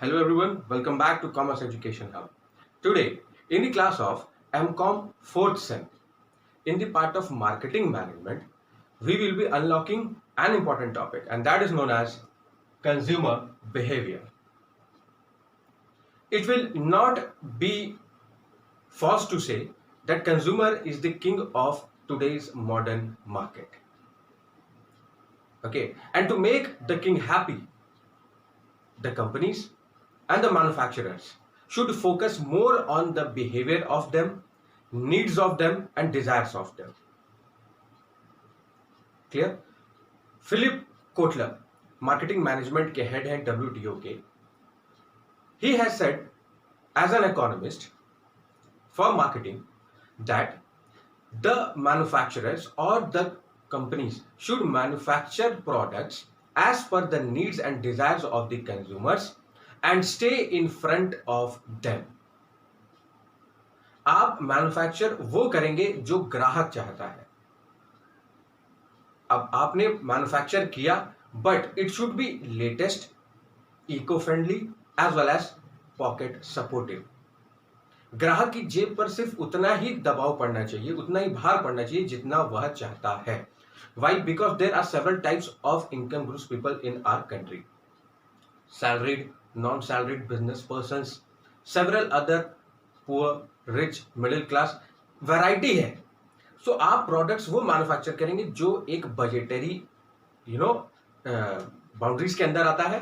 Hello everyone, welcome back to Commerce Education Hub. Today, in the class of MCOM 4th Sem, in the part of Marketing Management, we will be unlocking an important topic and that is known as consumer behavior. It will not be false to say that consumer is the king of today's modern market. Okay, and to make the king happy, the companies and the manufacturers should focus more on the behavior of them, needs of them, and desires of them. Clear? Philip Kotler, marketing management के head हैं WTO के. He has said, as an economist for marketing, that the manufacturers or the companies should manufacture products as per the needs and desires of the consumers and stay in front of them. आप manufacture वो करेंगे जो ग्राहक चाहता है. अब आपने manufacture किया but it should be latest, eco friendly as well as pocket supportive. ग्राहक की जेब पर सिर्फ उतना ही दबाव पड़ना चाहिए, उतना ही भार पड़ना चाहिए जितना वह चाहता है. Why? Because there are several types of income groups people in our country. Salaried, non-salaried business persons, several other poor, rich, middle class, variety है. So आप products वो manufacture करेंगे जो एक budgetary boundaries के अंदर आता है,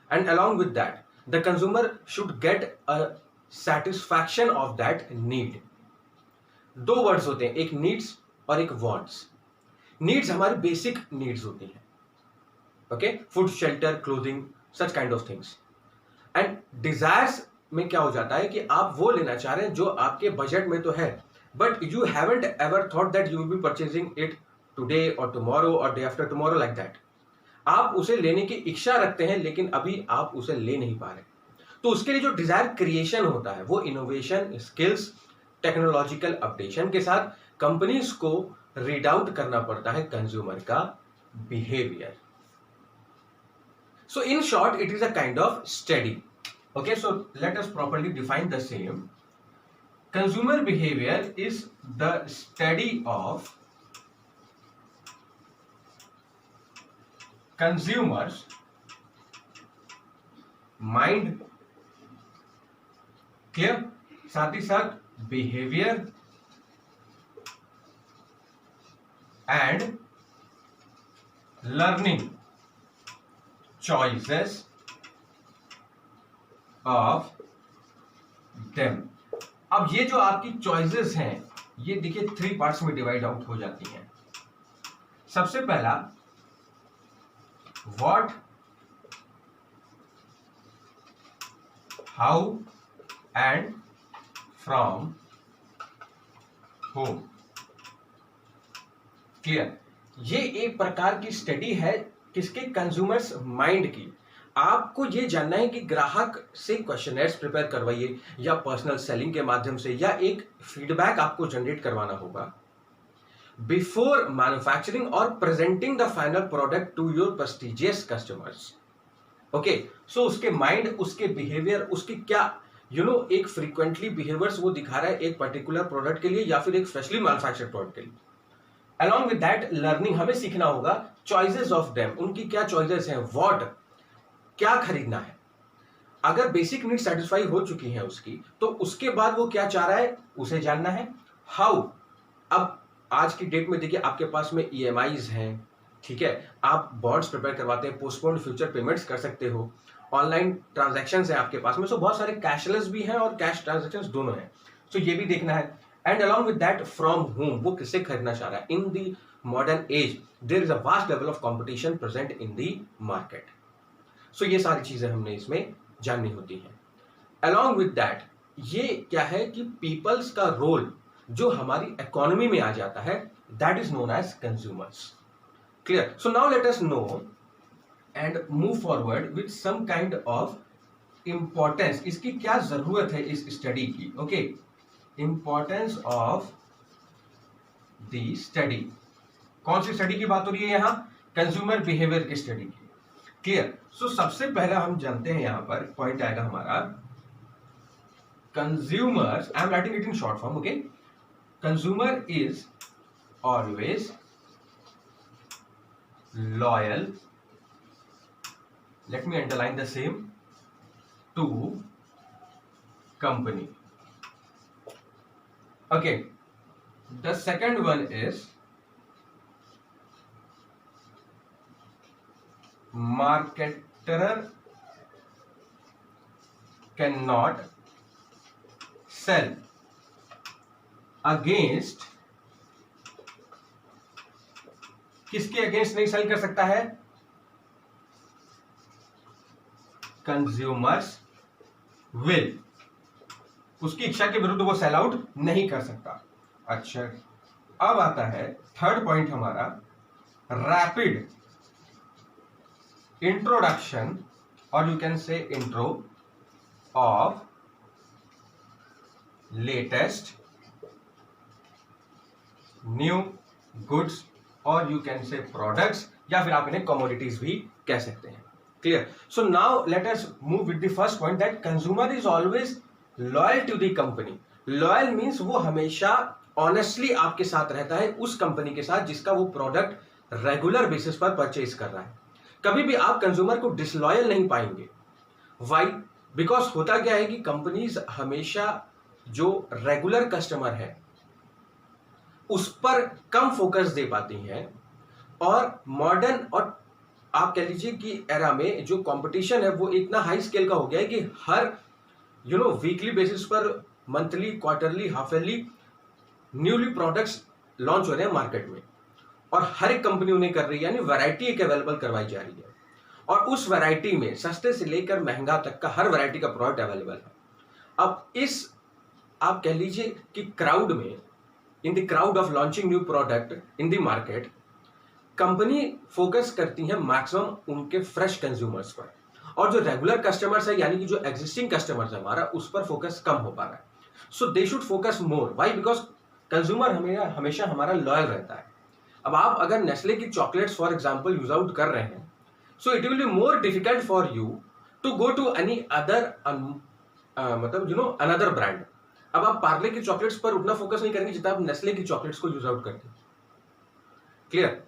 and along with that the consumer should get a satisfaction of that need. दो words होते हैं, एक needs और एक wants. नीड्स हमारी बेसिक नीड्स होती हैं, okay, food, shelter, clothing, such kind of things. And desires में क्या हो जाता है कि आप वो लेना चाह रहे हैं जो आपके बजट में तो है, but you haven't ever thought that you will be purchasing it today और टुमारो और day after tomorrow like that. आप उसे लेने की इच्छा रखते हैं लेकिन अभी आप उसे ले नहीं पा रहे. तो उसके लिए जो डिजायर क्रिएशन होता है वो इनोवेशन, स्किल्स, टेक्नोलॉजिकल अपडेशन के साथ कंपनीज को रीड आउट करना पड़ता है कंज्यूमर का behaviour. So in short it is a kind of study. Okay, so let us properly define the same. Consumer behaviour is the study of consumers mind, clear, साथ ही साथ behaviour and learning choices of them. अब ये जो आपकी choices हैं ये देखिए 3 parts में डिवाइड आउट हो जाती हैं. सबसे पहला what, how and from whom. Clear? ये एक प्रकार की स्टडी है किसके? कंज्यूमर्स माइंड की. आपको ये जानना है कि ग्राहक से क्वेश्चनर्स प्रिपेयर करवाइए या पर्सनल सेलिंग के माध्यम से या एक फीडबैक आपको जनरेट करवाना होगा बिफोर मैन्युफैक्चरिंग और presenting the final product to your prestigious customers. Okay, so उसके माइंड, उसके बिहेवियर, उसकी क्या एक फ्रीक्वेंटली बिहेवियर्स वो दिखा रहा है एक पर्टिकुलर प्रोडक्ट के लिए या फिर एक स्पेशली मैन्युफैक्चर्ड प्रोडक्ट के लिए. Along with that, लर्निंग हमें सीखना होगा चॉइसेस ऑफ देम, उनकी क्या चॉइसेस हैं, व्हाट, क्या खरीदना है. अगर बेसिक नीड सेटिस्फाई हो चुकी है उसकी तो उसके बाद वो क्या चाह रहा है उसे जानना है. हाउ, अब आज की डेट में देखिए आपके पास में EMIs हैं, ठीक है, आप बॉन्ड्स प्रिपेयर करवाते हैं, पोस्टपोन्ड फ्यूचर पेमेंट्स कर सकते हो, ऑनलाइन ट्रांजैक्शंस हैं आपके पास में, सो बहुत सारे कैशलेस भी हैं और कैश ट्रांजैक्शंस दोनों हैं. सो ये भी देखना है. And along with that, from whom, वो किससे खरीदना चाह रहा है. In the modern age, there is a vast level of competition present in the market. So ये सारी चीजें हमने इसमें जाननी होती हैं. Along with that, ये क्या है कि peoples का रोल जो हमारी इकोनॉमी में आ जाता है, that is known as consumers. Clear? So now let us know and move forward with some kind of importance. इसकी क्या जरूरत है इस स्टडी की. Okay. Importance of the study. कौन सी स्टडी की बात हो रही है यहां? कंज्यूमर बिहेवियर की स्टडी की. क्लियर? सो सबसे पहला हम जानते हैं, यहां पर पॉइंट आएगा हमारा consumers, I am writing it in short form, okay. Consumer is always loyal, let me underline the same, to company. Okay, the second one is marketer cannot sell against, किसके अगेंस्ट नहीं cell कर सकता है? Consumers will, उसकी इच्छा के विरुद्ध वो सेल आउट नहीं कर सकता। अच्छा, अब आता है थर्ड पॉइंट हमारा, रैपिड इंट्रोडक्शन और you can say intro of latest new goods और यू कैन से प्रोडक्ट्स, या फिर आप इन्हें कमोडिटीज भी कह सकते हैं। Clear? So now let us move with the first point, that consumer is always loyal to the company. Loyal means वो हमेशा ऑनेस्टली आपके साथ रहता है, उस कंपनी के साथ जिसका वो प्रोडक्ट रेगुलर बेसिस पर परचेज कर रहा है। कभी भी आप कंज्यूमर को डिसलॉयल नहीं पाएंगे। वाई? बिकॉज होता क्या है कि कंपनीज हमेशा जो रेगुलर कस्टमर है उस पर कम फोकस दे पाती हैं, और मॉडर्न और आप कह लीजिए कि एरा में जो कंपटीशन है वो इतना हाई स्केल का हो गया है कि हर वीकली बेसिस पर, monthly, quarterly, half yearly newly products launch हो रहे हैं मार्केट में, और हर एक कंपनी उन्हें कर रही है, यानी वैरायटी एक अवेलेबल करवाई जा रही है, और उस वैरायटी में सस्ते से लेकर महंगा तक का हर वैरायटी का प्रोडक्ट अवेलेबल है। अब इस आप कह लीजिए कि क्राउड में, in the crowd of launching new product in the market, company focus करती है मैक्सिमम उनके फ्रेश कंज्यूमर्स पर, और जो रेगुलर कस्टमर्स है यानी कि जो एग्जिस्टिंग कस्टमर्स है हमारा, उस पर फोकस कम हो पा रहा है। So they should focus more. Why? Because consumer हमेशा हमारा लॉयल रहता है। अब आप अगर नेस्ले की chocolates for example use out कर रहे हैं, so it will be more difficult for you to go to any other मतलब अनदर ब्रांड। अब आप पार्ले की चॉकलेट्स पर उतना फोकस नहीं करेंगे जितना आप नेस्ले की चॉकलेट्स को यूज आउट करते हैं। Clear?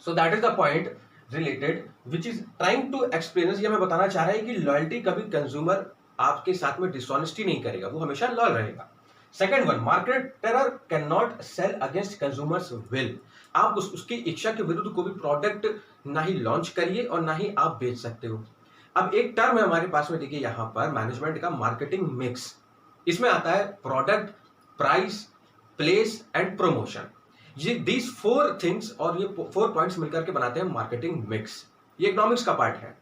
So that is the point related which is trying to experience. ये मैं बताना चाह रहा है कि लॉयल्टी कभी कंज्यूमर आपके साथ में डिसऑनेस्टी नहीं करेगा, वो हमेशा लॉयल रहेगा। Second one, marketer can not sell against consumers will. आप उसकी इच्छा के विरुद्ध कोई भी प्रोडक्ट ना ही लॉन्च करिए और ना ही आप बेच सकते हो। अब एक टर्म है हमारे पास में, देखिए यहां पर मैनेजमेंट का, मार्केटिंग मिक्स। इसमें आता है product, price, place and promotion. ये दीज 4 थिंग्स और ये 4 पॉइंट्स मिलकर के बनाते हैं मार्केटिंग मिक्स। ये इकोनॉमिक्स का पार्ट है।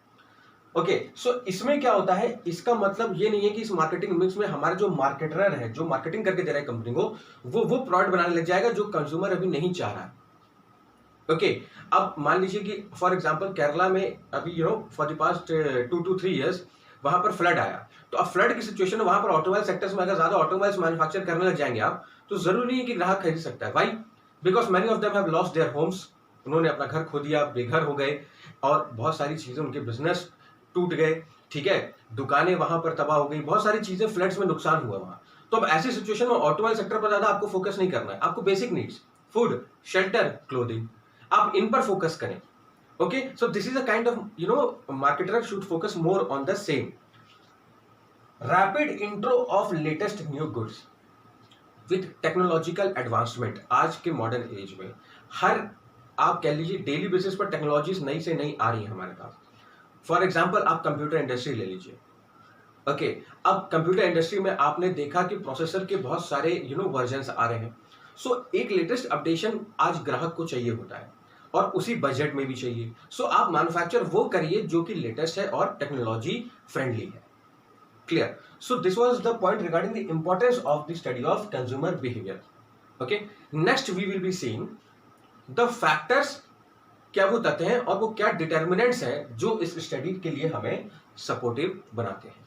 ओके, सो इसमें क्या होता है, इसका मतलब ये नहीं है कि इस मार्केटिंग मिक्स में हमारा जो मार्केटर है, जो मार्केटिंग करके दे रहा है कंपनी को, वो प्रोडक्ट बनाने लग जाएगा जो कंज्यूमर अभी नहीं चाह रहा है। ओके, अब मान लीजिए कि फॉर एग्जांपल केरला में अभी for the past 2 to 3 years वहां पर फ्लड आया। तो अब फ्लड की सिचुएशन है, वहां पर ऑटोमोबाइल सेक्टर्स में अगर ज्यादा ऑटोमोबाइल्स मैन्युफैक्चर करने लग जाएंगे आप, तो जरूरी नहीं है कि ग्राहक खरीद सकता है। Why? Because many of them have lost their homes. उन्होंने अपना घर खो दिया, बेघर हो गए, और बहुत सारी चीजें, उनके बिजनेस टूट गए, ठीक है, दुकानें वहां पर तबाह हो गई, बहुत सारी चीजें, फ्लड्स में नुकसान हुआ वहां। तो अब ऐसी सिचुएशन में ऑटोमोबाइल सेक्टर पर ज्यादा आपको फोकस नहीं करना है। आपको basic needs, food, shelter, clothing, आप इन पर फोकस करें। Okay, so this is a kind of marketer should focus more on the same. Rapid intro of latest new goods with technological advancement. आज के मॉडर्न एज में हर आप कह लीजिए daily basis पर टेक्नोलॉजीज नई से नई आ रही है हमारे पास। फॉर एग्जाम्पल आप कंप्यूटर इंडस्ट्री ले लीजिए। ओके, अब कंप्यूटर इंडस्ट्री में आपने देखा कि प्रोसेसर के बहुत सारे वर्जन्स आ रहे हैं। सो एक लेटेस्ट अपडेशन आज ग्राहक को चाहिए होता है, और उसी बजट में भी चाहिए। सो आप मैन्युफैक्चर वो करिए जो कि लेटेस्ट है और टेक्नोलॉजी फ्रेंडली है। Clear? So this was the point regarding the importance of the study of consumer behavior. Okay. Next we will be seeing the factors, क्या वो तथ्य हैं और वो क्या डिटर्मिनेंट्स हैं जो इस स्टडी के लिए हमें सपोर्टिव बनाते हैं।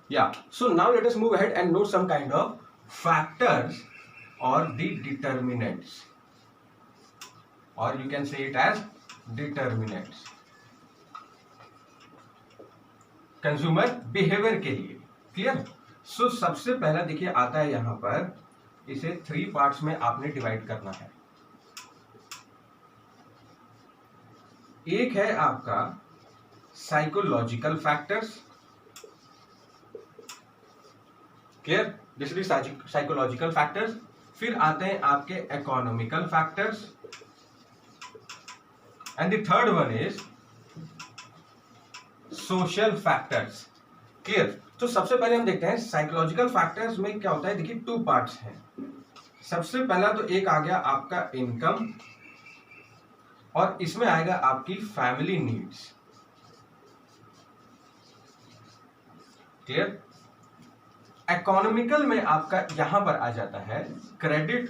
Yeah. So now let us move ahead and note some kind of factors or the determinants, or you can say it as determinants consumer behaviour के लिए। क्लियर? सो सबसे पहला देखिए आता है यहां पर, इसे 3 पार्ट्स में आपने डिवाइड करना है। एक है आपका psychological factors, clear, this is psychological factors. फिर आते हैं आपके economical factors, and the third one is social factors. Clear? तो सबसे पहले हम देखते हैं साइकोलॉजिकल फैक्टर्स में क्या होता है। देखिए 2 पार्ट्स हैं। सबसे पहला तो एक आ गया आपका इनकम, और इसमें आएगा आपकी फैमिली नीड्स। क्लियर? इकोनॉमिकल में आपका यहां पर आ जाता है क्रेडिट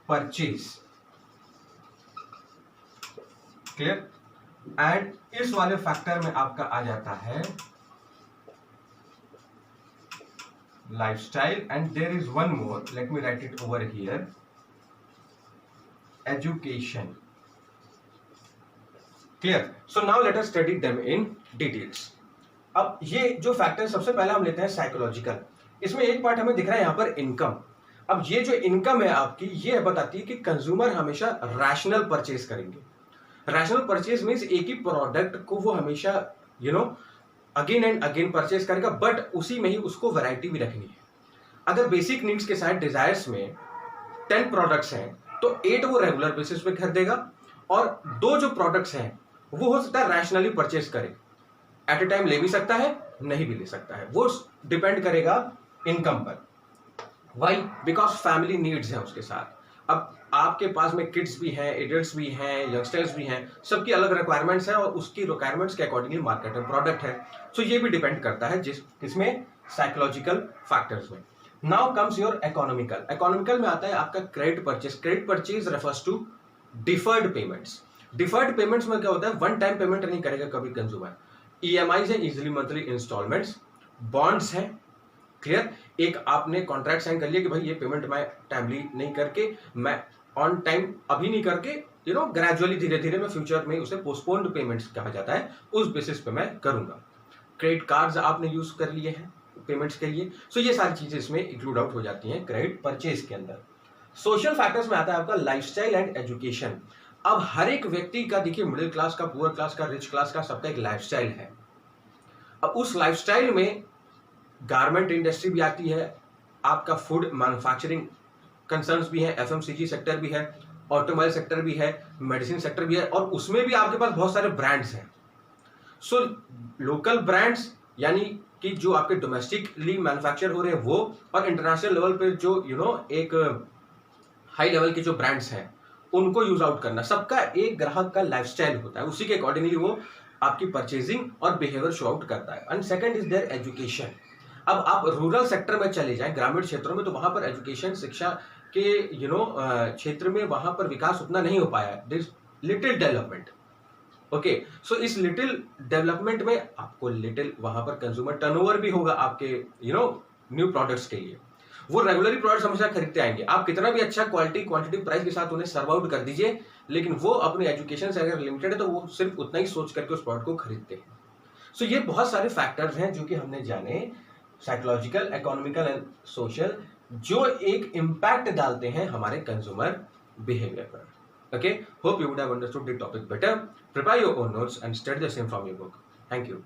परचेज। क्लियर? एंड इस वाले फैक्टर में आपका आ जाता है lifestyle, and there is one more, let me write it over here, education. Clear? So now let us study them in details. अब ये जो फैक्टर सबसे पहला हम लेते हैं साइकोलॉजिकल। इसमें एक पार्ट हमें दिख रहा है यहां पर इनकम। अब ये जो इनकम है आपकी, ये बताती है कि कंज्यूमर हमेशा रैशनल परचेज करेंगे। रैशनल परचेज मीन्स एक ही प्रोडक्ट को वो हमेशा अगेन एंड अगेन परचेज करेगा, बट उसी में ही उसको वैरायटी भी रखनी है। अगर बेसिक नीड्स के साथ डिजायर्स में 10 प्रोडक्ट्स हैं तो 8 वो रेगुलर बेसिस पे खरीदेगा, और 2 जो प्रोडक्ट्स हैं वो हो सकता है रैशनली परचेज करे। एट ए टाइम ले भी सकता है, नहीं भी ले सकता है, वो डिपेंड करेगा इनकम पर। वाई? बिकॉज फैमिली नीड्स हैं उसके साथ। अब आपके पास में किड्स भी हैं, एडल्ट्स भी हैं, यंगस्टर्स भी हैं, सबकी अलग रिक्वायरमेंट्स हैं, और उसकी रिक्वायरमेंट्स के अकॉर्डिंगली मार्केट में प्रोडक्ट है। सो ये भी डिपेंड करता है किसमें, साइकोलॉजिकल फैक्टर्स में। Now comes your economical. Economical में आता है आपका credit purchase. Credit purchase refers to deferred payments. Deferred payments में क्या होता है, वन टाइम पेमेंट नहीं करेगा कभी कंज्यूमर। ईएमआईज है, इजिली मंथली इंस्टॉलमेंट्स, बॉन्ड्स हैं। क्लियर? एक आपने कॉन्ट्रैक्ट साइन कर लिया कि भाई ये पेमेंट मैं टाइमली नहीं करके, मैं ऑन टाइम अभी नहीं करके, ग्रेजुअली धीरे धीरे मैं फ्यूचर में उसे पोस्टपोन्ड पेमेंट्स कहा जाता है, उस बेसिस पे मैं करूंगा। क्रेडिट कार्ड्स आपने यूज कर लिए हैं पेमेंट्स के लिए। सो ये सारी चीजें इसमें इंक्लूड आउट हो जाती हैं क्रेडिट परचेज के अंदर। सोशल फैक्टर्स में आता है आपका लाइफस्टाइल एंड एजुकेशन। अब हर एक व्यक्ति का देखिए, मिडिल क्लास का, पुअर क्लास का, रिच क्लास का, सबका एक लाइफस्टाइल है। अब उस लाइफस्टाइल में गारमेंट इंडस्ट्री भी आती है, आपका फूड मैन्युफैक्चरिंग कंसर्न्स भी है, एफएमसीजी सेक्टर भी है, ऑटोमोबाइल सेक्टर भी है, मेडिसिन सेक्टर भी है, और उसमें भी आपके पास बहुत सारे ब्रांड्स हैं। सो लोकल ब्रांड्स यानी कि जो आपके डोमेस्टिकली मैन्युफैक्चर हो रहे हैं वो, और इंटरनेशनल लेवल पे जो एक हाई लेवल के जो ब्रांड्स हैं उनको यूज आउट करना। सबका एक ग्राहक का लाइफस्टाइल होता है, उसी के अकॉर्डिंगली वो आपकी परचेजिंग और बिहेवियर शो आउट करता है। And second is there education. अब आप रूरल सेक्टर में चले जाएं, ग्रामीण क्षेत्रों में, तो वहां पर एजुकेशन, शिक्षा के क्षेत्र में वहां पर विकास उतना नहीं हो पाया है। This little development. ओके, सो इस लिटिल डेवलपमेंट में आपको लिटिल वहां पर कंज्यूमर टर्नओवर भी होगा आपके न्यू प्रोडक्ट्स के लिए। वो रेगुलरली प्रोडक्ट्स हमेशा खरीदते आएंगे। आप कितना भी अच्छा क्वालिटी क्वांटिटी प्राइस के साथ उन्हें सर्व आउट कर दीजिए, लेकिन वो अपने एजुकेशन से अगर लिमिटेड है तो वो सिर्फ उतना ही सोच करके उस प्रोडक्ट को खरीदते हैं। सो ये बहुत सारे फैक्टर्स हैं जो कि हमने जाने, साइकोलॉजिकल, इकोनॉमिकल एंड सोशल, जो एक इम्पैक्ट डालते हैं हमारे कंज्यूमर बिहेवियर पर। Okay, hope you would have understood the topic better. Prepare your own notes and study the same from your book. Thank you.